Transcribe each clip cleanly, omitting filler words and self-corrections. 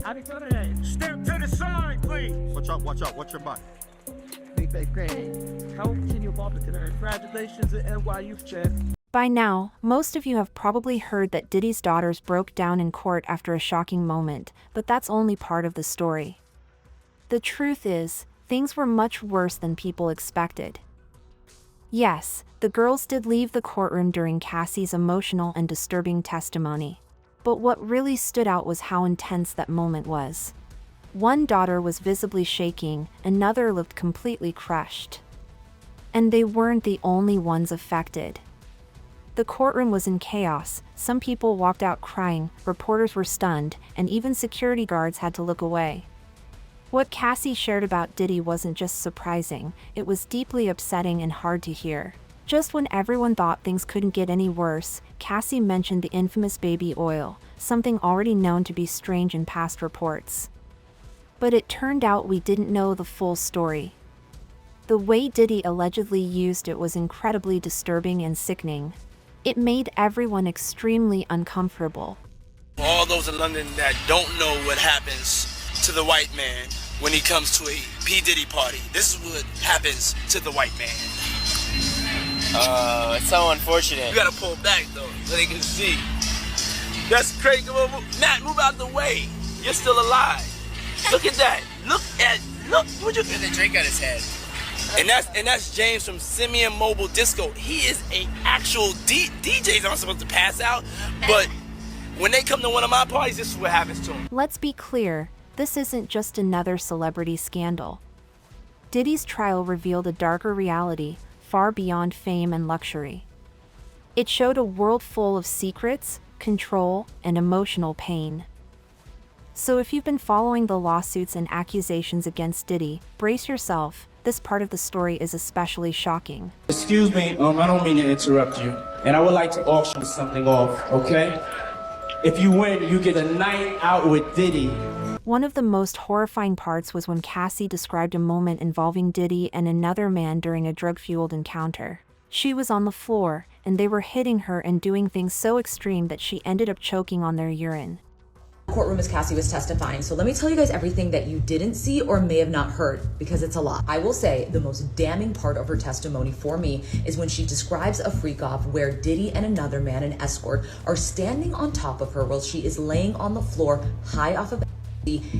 How'd it go today? Step to the side, please. Watch out, watch out, watch your back. Big great. How will continue evolving today? Congratulations at NY Youth Check. By now, most of you have probably heard that Diddy's daughters broke down in court after a shocking moment, but that's only part of the story. The truth is, things were much worse than people expected. Yes, the girls did leave the courtroom during Cassie's emotional and disturbing testimony. But what really stood out was how intense that moment was. One daughter was visibly shaking, another looked completely crushed. And they weren't the only ones affected. The courtroom was in chaos, some people walked out crying, reporters were stunned, and even security guards had to look away. What Cassie shared about Diddy wasn't just surprising, it was deeply upsetting and hard to hear. Just when everyone thought things couldn't get any worse, Cassie mentioned the infamous baby oil, something already known to be strange in past reports. But it turned out we didn't know the full story. The way Diddy allegedly used it was incredibly disturbing and sickening. It made everyone extremely uncomfortable. For all those in London that don't know what happens to the white man when he comes to a P. Diddy party, this is what happens to the white man. It's so unfortunate. You gotta pull back though, so they can see. That's crazy. Matt, move out the way. You're still alive. Look at that. Look. What you? With a drink on his head. And that's James from Simeon Mobile Disco. He is a actual DJs aren't supposed to pass out, but when they come to one of my parties, this is what happens to them. Let's be clear, this isn't just another celebrity scandal. Diddy's trial revealed a darker reality, far beyond fame and luxury. It showed a world full of secrets, control, and emotional pain. So if you've been following the lawsuits and accusations against Diddy, brace yourself. This part of the story is especially shocking. Excuse me, I don't mean to interrupt you, and I would like to auction something off, okay? If you win, you get a night out with Diddy. One of the most horrifying parts was when Cassie described a moment involving Diddy and another man during a drug-fueled encounter. She was on the floor, and they were hitting her and doing things so extreme that she ended up choking on their urine. Courtroom as Cassie was testifying. So let me tell you guys everything that you didn't see or may have not heard, because it's a lot. I will say the most damning part of her testimony for me is when she describes a freak off where Diddy and another man, an escort, are standing on top of her while she is laying on the floor high off of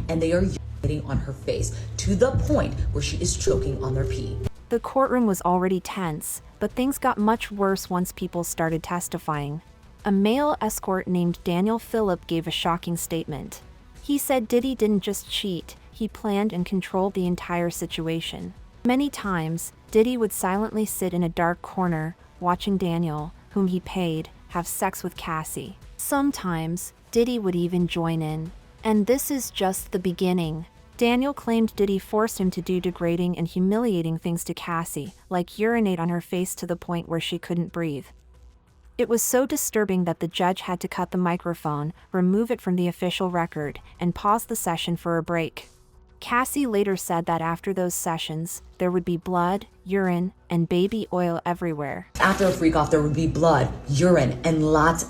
and they are urinating on her face to the point where she is choking on their pee. The courtroom was already tense, but things got much worse once people started testifying. A male escort named Daniel Phillip gave a shocking statement. He said Diddy didn't just cheat, he planned and controlled the entire situation. Many times, Diddy would silently sit in a dark corner, watching Daniel, whom he paid, have sex with Cassie. Sometimes, Diddy would even join in. And this is just the beginning. Daniel claimed Diddy forced him to do degrading and humiliating things to Cassie, like urinate on her face to the point where she couldn't breathe. It was so disturbing that the judge had to cut the microphone, remove it from the official record, and pause the session for a break. Cassie later said that after those sessions, there would be blood, urine, and baby oil everywhere. After a freak off, there would be blood, urine, and lots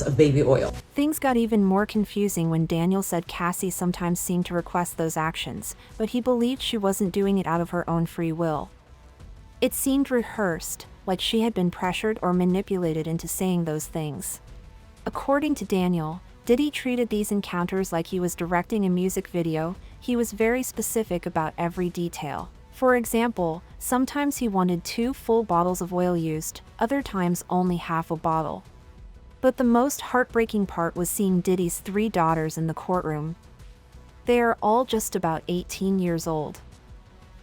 of baby oil. Things got even more confusing when Daniel said Cassie sometimes seemed to request those actions, but he believed she wasn't doing it out of her own free will. It seemed rehearsed, like she had been pressured or manipulated into saying those things. According to Daniel, Diddy treated these encounters like he was directing a music video. He was very specific about every detail. For example, sometimes he wanted 2 full bottles of oil used, other times only half a bottle. But the most heartbreaking part was seeing Diddy's 3 daughters in the courtroom. They are all just about 18 years old.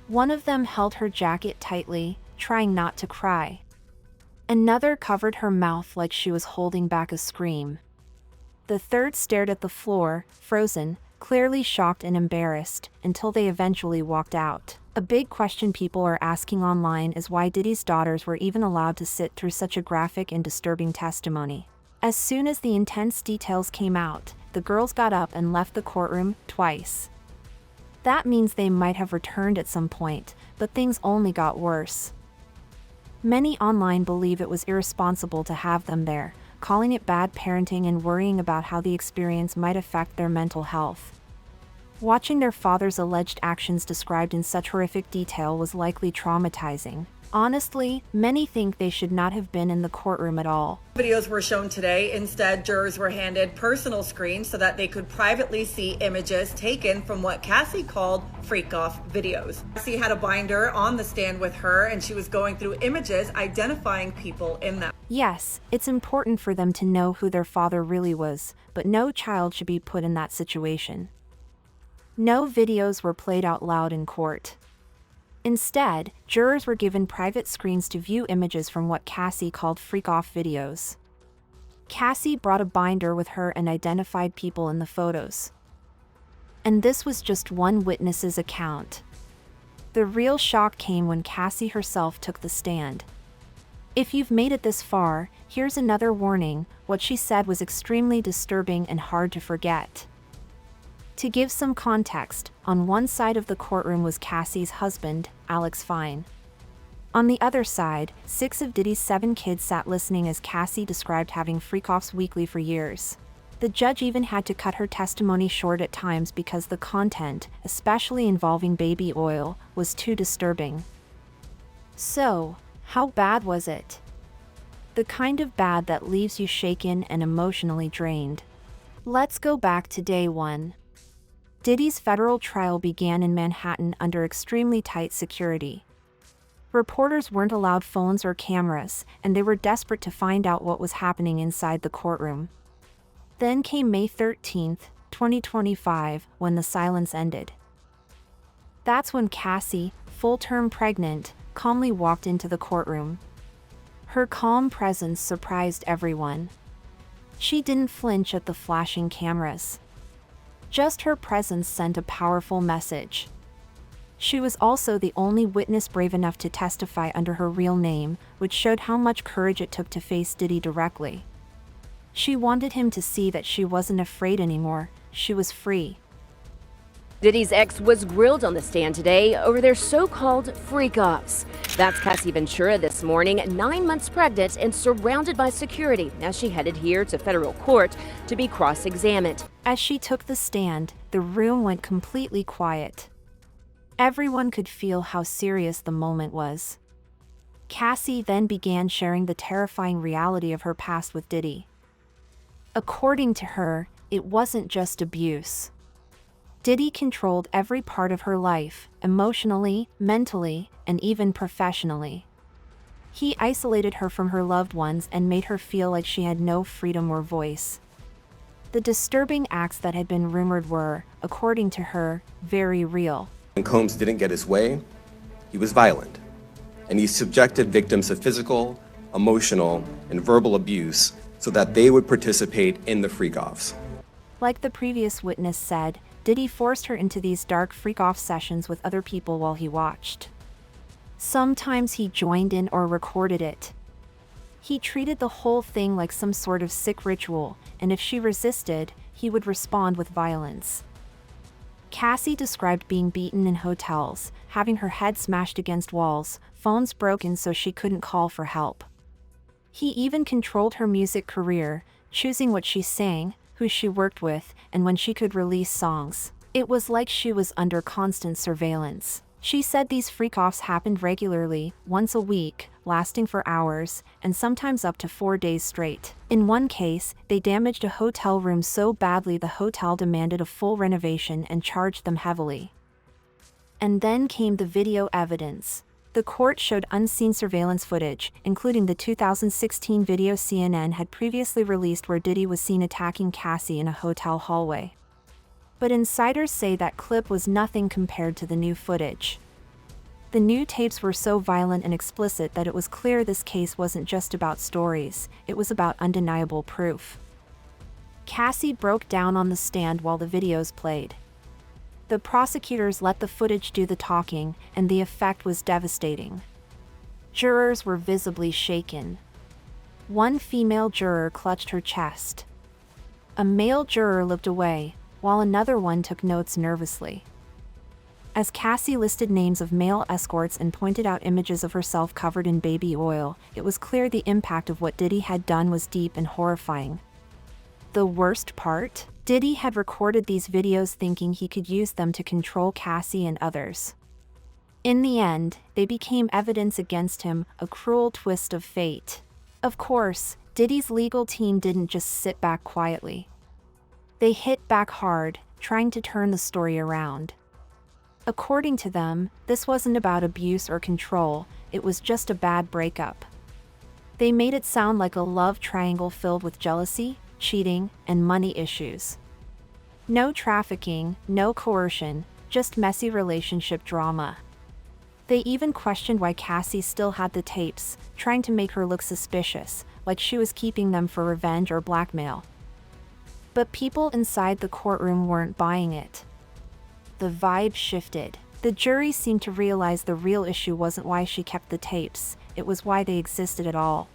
One of them held her jacket tightly, trying not to cry. Another covered her mouth like she was holding back a scream. The third stared at the floor, frozen, clearly shocked and embarrassed, until they eventually walked out. A big question people are asking online is why Diddy's daughters were even allowed to sit through such a graphic and disturbing testimony. As soon as the intense details came out, the girls got up and left the courtroom twice. That means they might have returned at some point, but things only got worse. Many online believe it was irresponsible to have them there, calling it bad parenting and worrying about how the experience might affect their mental health. Watching their father's alleged actions described in such horrific detail was likely traumatizing. Honestly, many think they should not have been in the courtroom at all. Videos were shown today. Instead, jurors were handed personal screens so that they could privately see images taken from what Cassie called freak-off videos. Cassie had a binder on the stand with her, and she was going through images identifying people in them. Yes, it's important for them to know who their father really was, but no child should be put in that situation. No videos were played out loud in court. Instead, jurors were given private screens to view images from what Cassie called freak-off videos. Cassie brought a binder with her and identified people in the photos. And this was just one witness's account. The real shock came when Cassie herself took the stand. If you've made it this far, here's another warning: what she said was extremely disturbing and hard to forget. To give some context, on one side of the courtroom was Cassie's husband, Alex Fine. On the other side, 6 of Diddy's 7 kids sat listening as Cassie described having freak-offs weekly for years. The judge even had to cut her testimony short at times because the content, especially involving baby oil, was too disturbing. So, how bad was it? The kind of bad that leaves you shaken and emotionally drained. Let's go back to day 1. Diddy's federal trial began in Manhattan under extremely tight security. Reporters weren't allowed phones or cameras, and they were desperate to find out what was happening inside the courtroom. Then came May 13, 2025, when the silence ended. That's when Cassie, full-term pregnant, calmly walked into the courtroom. Her calm presence surprised everyone. She didn't flinch at the flashing cameras. Just her presence sent a powerful message. She was also the only witness brave enough to testify under her real name, which showed how much courage it took to face Diddy directly. She wanted him to see that she wasn't afraid anymore, she was free. Diddy's ex was grilled on the stand today over their so-called freak-offs. That's Cassie Ventura this morning, 9 months pregnant and surrounded by security as she headed here to federal court to be cross-examined. As she took the stand, the room went completely quiet. Everyone could feel how serious the moment was. Cassie then began sharing the terrifying reality of her past with Diddy. According to her, it wasn't just abuse. Diddy controlled every part of her life, emotionally, mentally, and even professionally. He isolated her from her loved ones and made her feel like she had no freedom or voice. The disturbing acts that had been rumored were, according to her, very real. When Combs didn't get his way, he was violent, and he subjected victims to physical, emotional, and verbal abuse so that they would participate in the freak-offs. Like the previous witness said, Diddy forced her into these dark freak-off sessions with other people while he watched. Sometimes he joined in or recorded it. He treated the whole thing like some sort of sick ritual, and if she resisted, he would respond with violence. Cassie described being beaten in hotels, having her head smashed against walls, phones broken so she couldn't call for help. He even controlled her music career, choosing what she sang, who she worked with, and when she could release songs. It was like she was under constant surveillance. She said these freak-offs happened regularly, once a week, lasting for hours, and sometimes up to 4 days straight. In one case, they damaged a hotel room so badly the hotel demanded a full renovation and charged them heavily. And then came the video evidence. The court showed unseen surveillance footage, including the 2016 video CNN had previously released where Diddy was seen attacking Cassie in a hotel hallway. But insiders say that clip was nothing compared to the new footage. The new tapes were so violent and explicit that it was clear this case wasn't just about stories, it was about undeniable proof. Cassie broke down on the stand while the videos played. The prosecutors let the footage do the talking, and the effect was devastating. Jurors were visibly shaken. One female juror clutched her chest. A male juror looked away, while another one took notes nervously. As Cassie listed names of male escorts and pointed out images of herself covered in baby oil, it was clear the impact of what Diddy had done was deep and horrifying. The worst part? Diddy had recorded these videos thinking he could use them to control Cassie and others. In the end, they became evidence against him, a cruel twist of fate. Of course, Diddy's legal team didn't just sit back quietly. They hit back hard, trying to turn the story around. According to them, this wasn't about abuse or control, it was just a bad breakup. They made it sound like a love triangle filled with jealousy, cheating, and money issues. No trafficking, no coercion, just messy relationship drama. They even questioned why Cassie still had the tapes, trying to make her look suspicious, like she was keeping them for revenge or blackmail. But people inside the courtroom weren't buying it. The vibe shifted. The jury seemed to realize the real issue wasn't why she kept the tapes, it was why they existed at all.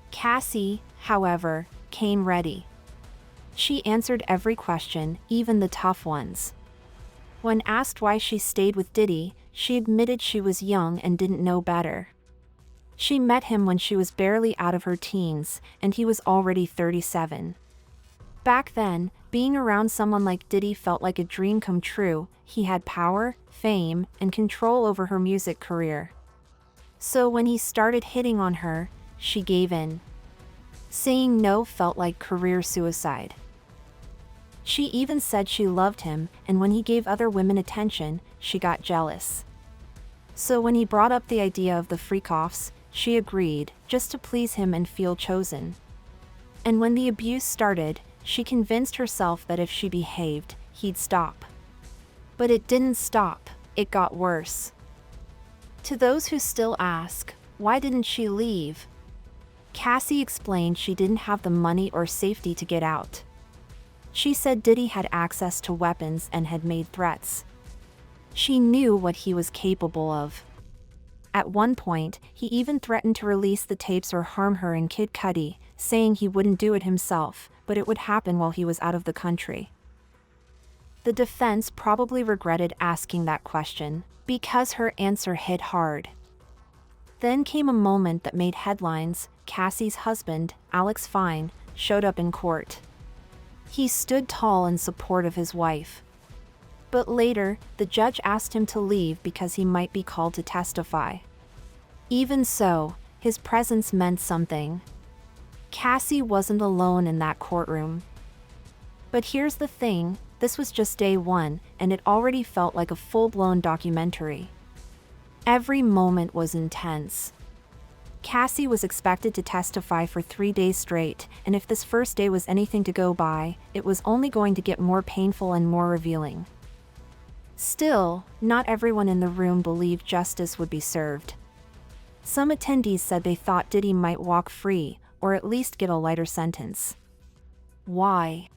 Cassie, however, came ready. She answered every question, even the tough ones. When asked why she stayed with Diddy, she admitted she was young and didn't know better. She met him when she was barely out of her teens, and he was already 37. Back then, being around someone like Diddy felt like a dream come true. He had power, fame, and control over her music career. So when he started hitting on her, she gave in. Saying no felt like career suicide. She even said she loved him, and when he gave other women attention, she got jealous. So when he brought up the idea of the freak-offs, she agreed, just to please him and feel chosen. And when the abuse started, she convinced herself that if she behaved, he'd stop. But it didn't stop, it got worse. To those who still ask, why didn't she leave? Cassie explained she didn't have the money or safety to get out. She said Diddy had access to weapons and had made threats. She knew what he was capable of. At one point, he even threatened to release the tapes or harm her and Kid Cudi, saying he wouldn't do it himself, but it would happen while he was out of the country. The defense probably regretted asking that question, because her answer hit hard. Then came a moment that made headlines. Cassie's husband, Alex Fine, showed up in court. He stood tall in support of his wife. But later, the judge asked him to leave because he might be called to testify. Even so, his presence meant something. Cassie wasn't alone in that courtroom. But here's the thing, this was just day one, and it already felt like a full-blown documentary. Every moment was intense. Cassie was expected to testify for 3 days straight, and if this first day was anything to go by, it was only going to get more painful and more revealing. Still, not everyone in the room believed justice would be served. Some attendees said they thought Diddy might walk free, or at least get a lighter sentence. Why?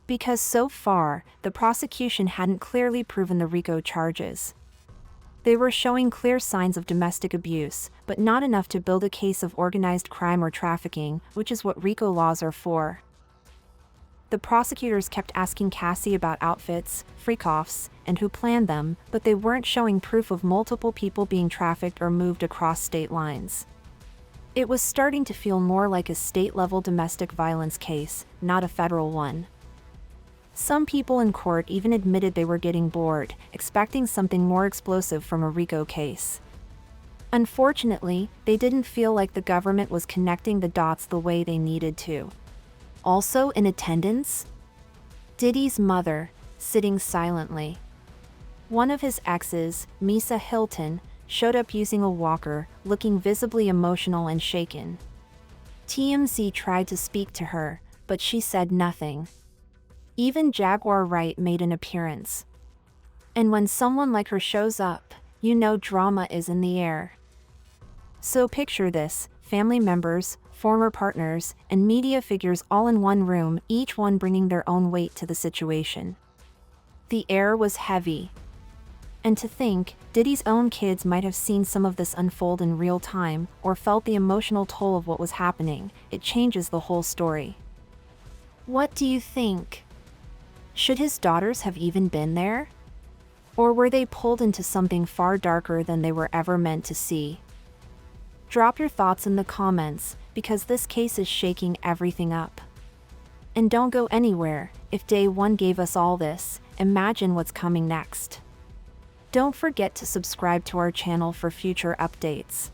Because so far, the prosecution hadn't clearly proven the RICO charges. They were showing clear signs of domestic abuse, but not enough to build a case of organized crime or trafficking, which is what RICO laws are for. The prosecutors kept asking Cassie about outfits, freak-offs, and who planned them, but they weren't showing proof of multiple people being trafficked or moved across state lines. It was starting to feel more like a state-level domestic violence case, not a federal one. Some people in court even admitted they were getting bored, expecting something more explosive from a RICO case. Unfortunately, they didn't feel like the government was connecting the dots the way they needed to. Also in attendance? Diddy's mother, sitting silently. One of his exes, Misa Hilton, showed up using a walker, looking visibly emotional and shaken. TMZ tried to speak to her, but she said nothing. Even Jaguar Wright made an appearance. And when someone like her shows up, you know drama is in the air. So picture this, family members, former partners, and media figures all in one room, each one bringing their own weight to the situation. The air was heavy. And to think, Diddy's own kids might have seen some of this unfold in real time, or felt the emotional toll of what was happening, it changes the whole story. What do you think? Should his daughters have even been there? Or were they pulled into something far darker than they were ever meant to see? Drop your thoughts in the comments, because this case is shaking everything up. And don't go anywhere. If day one gave us all this, imagine what's coming next. Don't forget to subscribe to our channel for future updates.